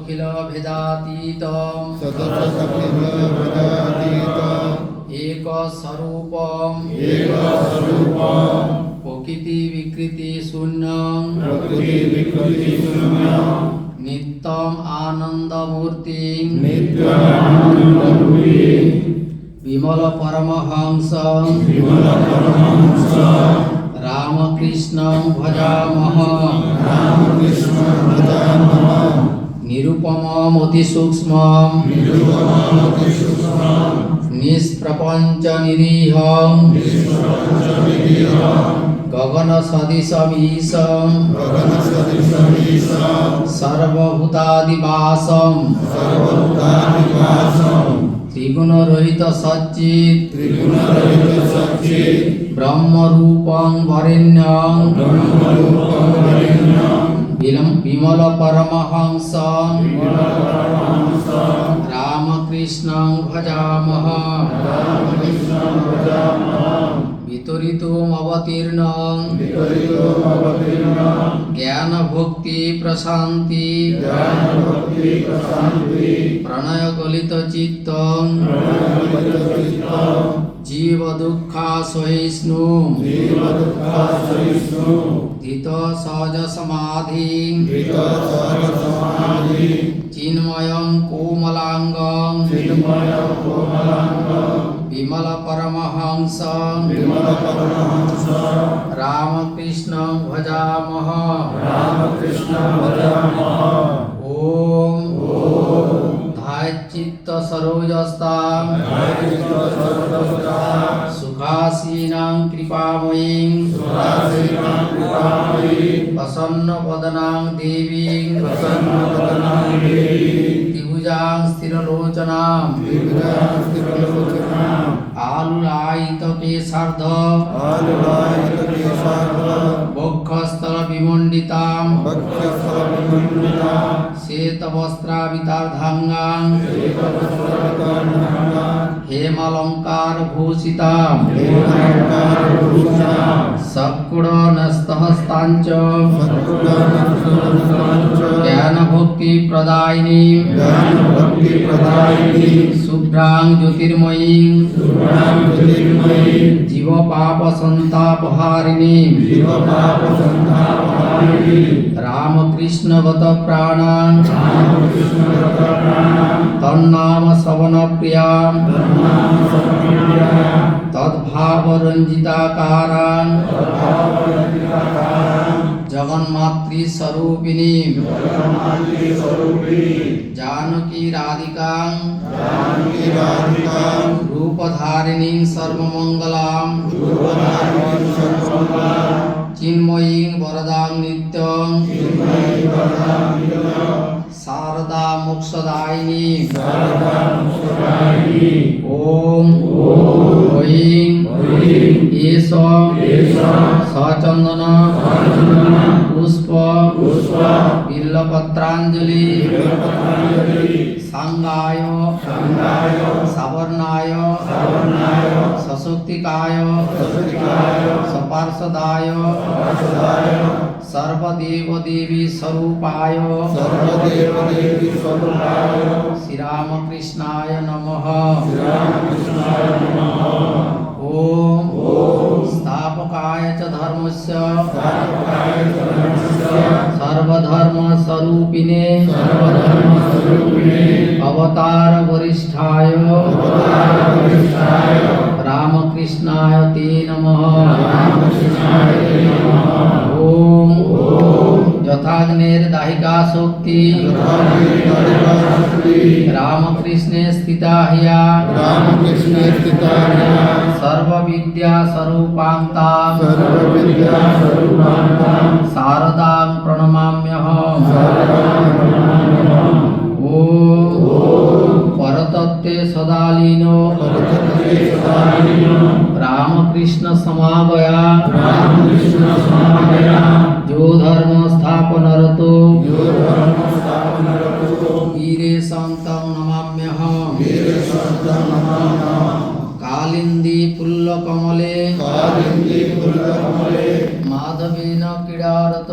সখিল ভেদাতীত এক স্বরূপ প্রকৃতি বিকৃতি শূন্য নিত্যম আনন্দমূর্তি বিমল পরমহংস রামকৃষ্ণ ভজামহ নিরুপমম অতি সূক্ষ্ম নিষ্প্রপঞ্চ নিরীহ গগন সদৃশমীশ সর্বভূতাদিবাসম ত্রিগুণ রহিত সচ্চিৎ ব্রহ্মরূপং বরেণ্যং বিমল পরমহংস রামকৃষ্ণং ভজামহ বিতরিতম অবতীর্ণং জ্ঞান ভক্তি প্রশান্তি প্রণয় গলিত চিত্তং জীব দুঃখা সহিষ্ণু ধৃত সহজ সমাধি চিন্ময়ং কোমলাঙ্গং বিমল পরমহংস রামকৃষ্ণং ভজামহ ওম ধায়চিত্ত সরোজস্তাং সুখাসীনাং কৃপাময়ীং প্রসন্নবদনাং দেবীং ত্রিভুজাং স্থিরলোচনাং আলুলায়িত কেশার্ধ বক্ষস্থল বিমণ্ডিতাং শ্বেতবস্ত্রাবিতার্ধাঙ্গাং হেমালঙ্কার ভূষিতাং সৎকুড়নস্তহস্তাঞ্চ জ্ঞানভক্তি প্রদায়িনী শুভ্রাং জ্যোতির্ময়ীং জীব পাপ সন্তাপহারিণী রামকৃষ্ণগত প্রাণাং তন্নাম শ্রবণ প্রিয়াং তদ্ভাবরঞ্জিতাকারাং জগন্মাতৃ স্বরূপিণী জানকী রাধিকাং রূপধারিণীং সর্বমঙ্গলাং চিন্ময়ীং বরদাং নিত্যং শারদা মোক্ষদায়িনী ওম ঐং এষ সচন্দন পুষ্প বিল্লপত্রাঞ্জলি সাঙ্গায় সাবর্ণায় সশক্তিকায় সপার্ষদায় সর্বদেব দেবী স্বরূপায় শ্রীরামকৃষ্ণায় নমঃ ওম স্থাপকায় চ ধর্মস্য সর্বধর্ম স্বরূপিণে অবতার বরিষ্ঠায় রামকৃষ্ণায় তে নমঃ ওম যথাগ্নের দাহিকা শক্তি রামকৃষ্ণে স্থিতা হিয়া সর্ববিদ্যা স্বরূপান্তাং শারদাং প্রণমাম্যহম ওম পরতত্ত্বে সদালীন রামকৃষ্ণ সমাগয়া जो धर्म स्थापनरत वीरे संतं नमाम्यहम् कालिंदी पुल्लकमले माधवेन क्रीडारत